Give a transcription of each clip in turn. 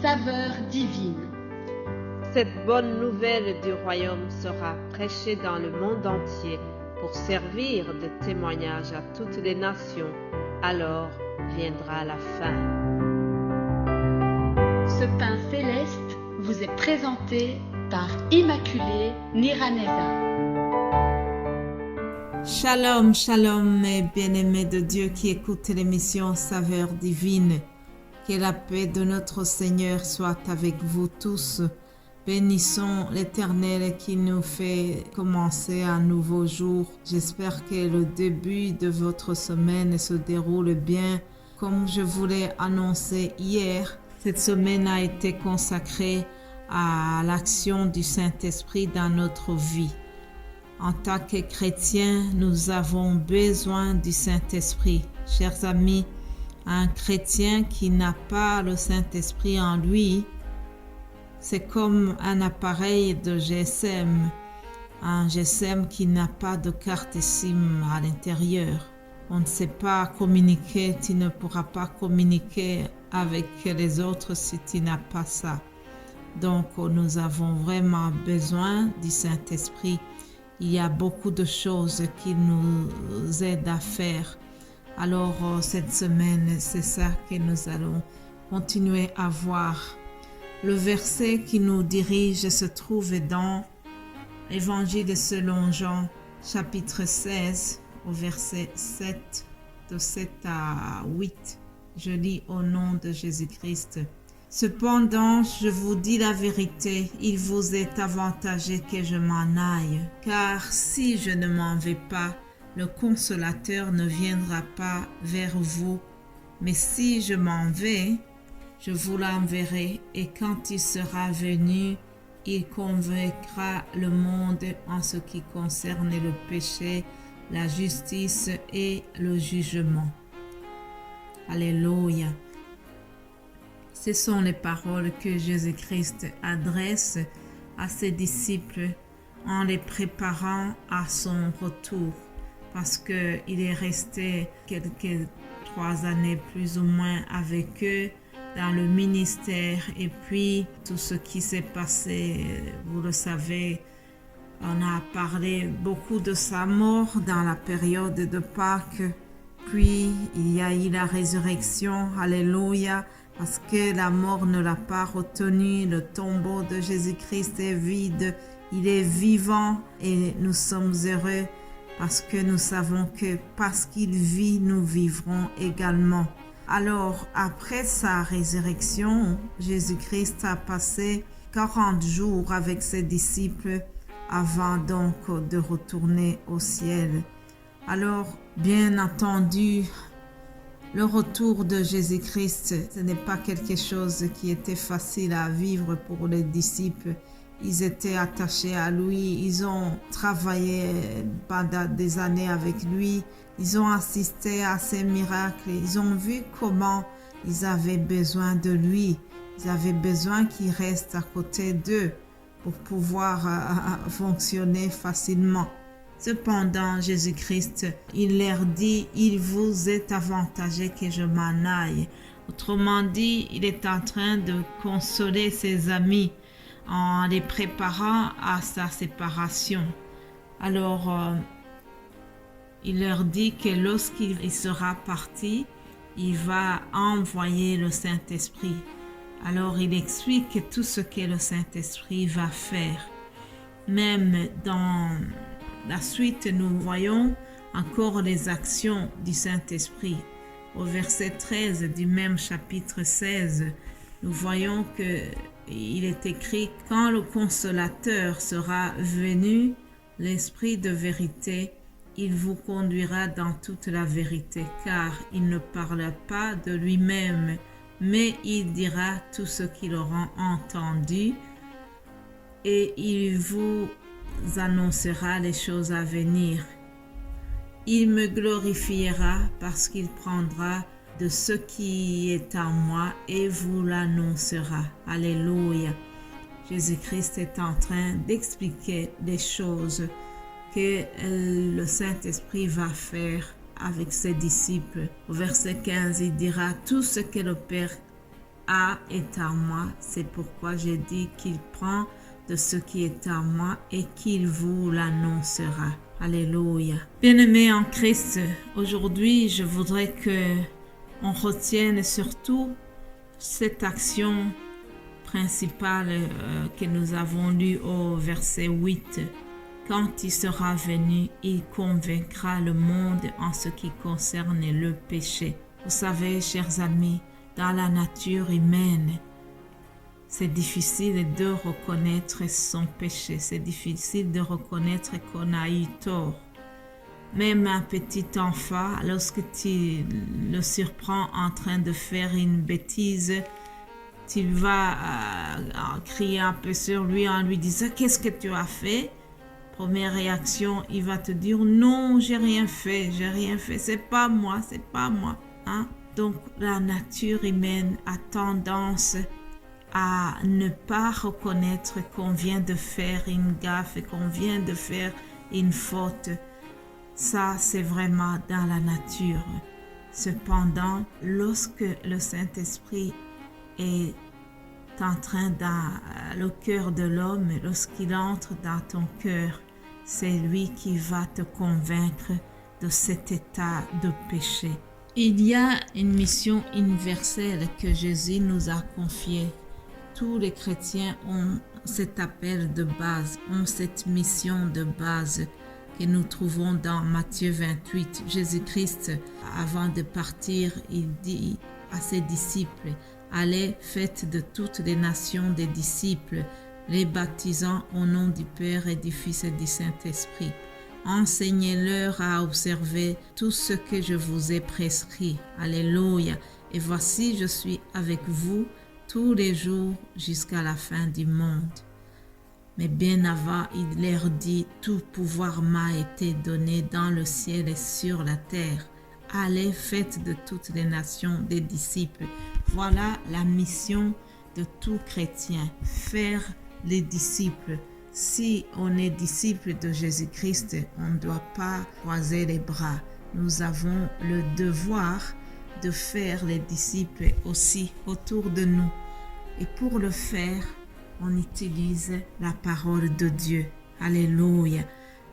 saveur divine. Cette bonne nouvelle du royaume sera prêchée dans le monde entier pour servir de témoignage à toutes les nations. Alors viendra la fin. Ce pain céleste vous est présenté par Immaculée Niraneza. Shalom, shalom, mes bien-aimés de Dieu qui écoutent l'émission Saveur divine. Que la paix de notre Seigneur soit avec vous tous. Bénissons l'Éternel qui nous fait commencer un nouveau jour. J'espère que le début de votre semaine se déroule bien. Comme je vous l'ai annoncé hier, cette semaine a été consacrée à l'action du Saint-Esprit dans notre vie. En tant que chrétiens, nous avons besoin du Saint-Esprit. Chers amis, un chrétien qui n'a pas le Saint-Esprit en lui, c'est comme un appareil de GSM. Un GSM qui n'a pas de carte SIM à l'intérieur. On ne sait pas communiquer, tu ne pourras pas communiquer avec les autres si tu n'as pas ça. Donc, nous avons vraiment besoin du Saint-Esprit. Il y a beaucoup de choses qui nous aident à faire. Alors, cette semaine, c'est ça que nous allons continuer à voir. Le verset qui nous dirige se trouve dans l'Évangile selon Jean, chapitre 16, au verset 7, de 7 à 8. Je lis au nom de Jésus-Christ. Cependant, je vous dis la vérité, il vous est avantageux que je m'en aille, car si je ne m'en vais pas, le Consolateur ne viendra pas vers vous, mais si je m'en vais, je vous l'enverrai, et quand il sera venu, il convaincra le monde en ce qui concerne le péché, la justice et le jugement. Alléluia. Ce sont les paroles que Jésus-Christ adresse à ses disciples en les préparant à son retour, parce qu'il est resté quelques 3 années plus ou moins avec eux dans le ministère, et puis tout ce qui s'est passé, vous le savez, on a parlé beaucoup de sa mort dans la période de Pâques, puis il y a eu la résurrection, alléluia, parce que la mort ne l'a pas retenu, le tombeau de Jésus-Christ est vide, il est vivant et nous sommes heureux parce que nous savons que parce qu'il vit, nous vivrons également. Alors, après sa résurrection, Jésus-Christ a passé 40 jours avec ses disciples avant donc de retourner au ciel. Alors, bien entendu, le retour de Jésus-Christ, ce n'est pas quelque chose qui était facile à vivre pour les disciples. Ils étaient attachés à lui, ils ont travaillé pendant des années avec lui, ils ont assisté à ses miracles, ils ont vu comment ils avaient besoin de lui, ils avaient besoin qu'il reste à côté d'eux pour pouvoir fonctionner facilement. Cependant, Jésus-Christ, il leur dit, il vous est avantageux que je m'en aille. Autrement dit, il est en train de consoler ses amis en les préparant à sa séparation. Alors, il leur dit que lorsqu'il sera parti, il va envoyer le Saint-Esprit. Alors, il explique tout ce que le Saint-Esprit va faire. Même dans la suite, nous voyons encore les actions du Saint-Esprit. Au verset 13 du même chapitre 16, nous voyons qu'il est écrit « Quand le Consolateur sera venu, l'Esprit de vérité, il vous conduira dans toute la vérité, car il ne parle pas de lui-même, mais il dira tout ce qu'il aura entendu, et il vous annoncera les choses à venir. Il me glorifiera parce qu'il prendra de ce qui est en moi et vous l'annoncera. Alléluia. Jésus-Christ est en train d'expliquer des choses que le Saint-Esprit va faire avec ses disciples. Au verset 15, il dira tout ce que le Père est à moi. C'est pourquoi j'ai dit qu'il prend de ce qui est à moi et qu'il vous l'annoncera. Alléluia. Bien-aimés en Christ, aujourd'hui, je voudrais que on retienne surtout cette action principale que nous avons lue au verset 8. Quand il sera venu, il convaincra le monde en ce qui concerne le péché. Vous savez, chers amis, dans la nature humaine, c'est difficile de reconnaître son péché. C'est difficile de reconnaître qu'on a eu tort. Même un petit enfant, lorsque tu le surprends en train de faire une bêtise, tu vas crier un peu sur lui en lui disant « Qu'est-ce que tu as fait ?» Première réaction, il va te dire « Non, j'ai rien fait, c'est pas moi. » Hein? Donc la nature humaine a tendance à ne pas reconnaître qu'on vient de faire une gaffe et qu'on vient de faire une faute. Ça, c'est vraiment dans la nature. Cependant, lorsque le Saint-Esprit est entrain dans le cœur de l'homme, lorsqu'il entre dans ton cœur, c'est lui qui va te convaincre de cet état de péché. Il y a une mission universelle que Jésus nous a confiée. Tous les chrétiens ont cet appel de base, ont cette mission de base que nous trouvons dans Matthieu 28. Jésus-Christ, avant de partir, il dit à ses disciples « Allez, faites de toutes les nations des disciples, les baptisant au nom du Père et du Fils et du Saint-Esprit. Enseignez-leur à observer tout ce que je vous ai prescrit. Alléluia. Et voici, je suis avec vous tous les jours jusqu'à la fin du monde. » Mais bien avant, il leur dit, « Tout pouvoir m'a été donné dans le ciel et sur la terre. Allez, faites de toutes les nations des disciples. » Voilà la mission de tout chrétien, faire les disciples. Si on est disciple de Jésus-Christ, on ne doit pas croiser les bras. Nous avons le devoir de faire les disciples aussi autour de nous. Et pour le faire, on utilise la parole de Dieu. Alléluia.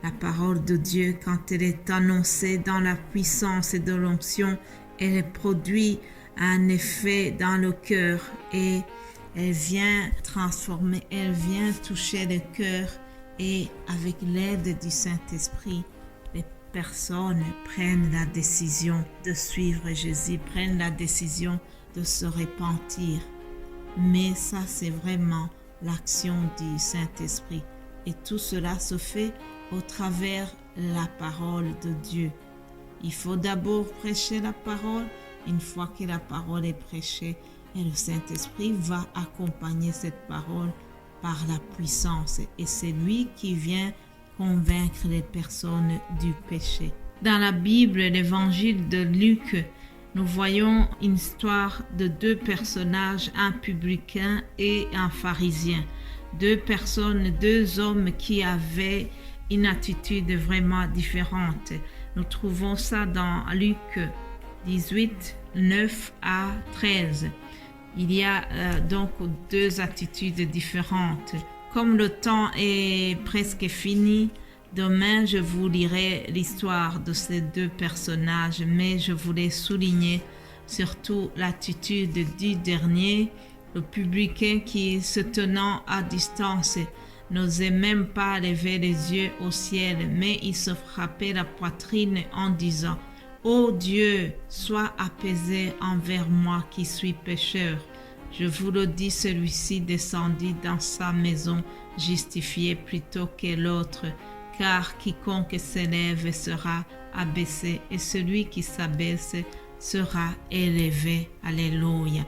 La parole de Dieu, quand elle est annoncée dans la puissance et de l'onction, elle produit un effet dans le cœur et elle vient transformer, elle vient toucher le cœur et avec l'aide du Saint-Esprit, les personnes prennent la décision de suivre Jésus, prennent la décision de se repentir. Mais ça, c'est vraiment l'action du Saint-Esprit. Et tout cela se fait au travers la parole de Dieu. Il faut d'abord prêcher la parole. Une fois que la parole est prêchée, et le Saint-Esprit va accompagner cette parole par la puissance. Et c'est lui qui vient convaincre les personnes du péché. Dans la Bible, l'évangile de Luc, nous voyons une histoire de deux personnages, un publicain et un pharisien. Deux personnes, deux hommes qui avaient une attitude vraiment différente. Nous trouvons ça dans Luc 18, 9 à 13. Il y a donc deux attitudes différentes. Comme le temps est presque fini, demain je vous lirai l'histoire de ces deux personnages, mais je voulais souligner surtout l'attitude du dernier, le publicain qui, se tenant à distance, n'osait même pas lever les yeux au ciel, mais il se frappait la poitrine en disant « Ô Dieu, sois apaisé envers moi qui suis pécheur. » Je vous le dis, celui-ci descendit dans sa maison justifié plutôt que l'autre, car quiconque s'élève sera abaissé et celui qui s'abaisse sera élevé. Alléluia.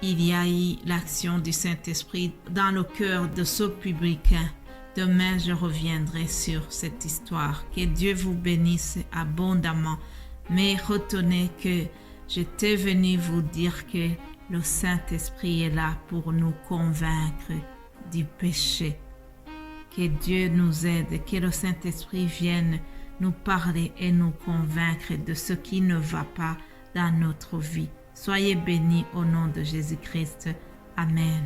Il y a eu l'action du Saint-Esprit dans le cœur de ce publicain. Demain, je reviendrai sur cette histoire. Que Dieu vous bénisse abondamment. Mais retenez que j'étais venu vous dire que le Saint-Esprit est là pour nous convaincre du péché. Que Dieu nous aide, que le Saint-Esprit vienne nous parler et nous convaincre de ce qui ne va pas dans notre vie. Soyez bénis au nom de Jésus-Christ. Amen.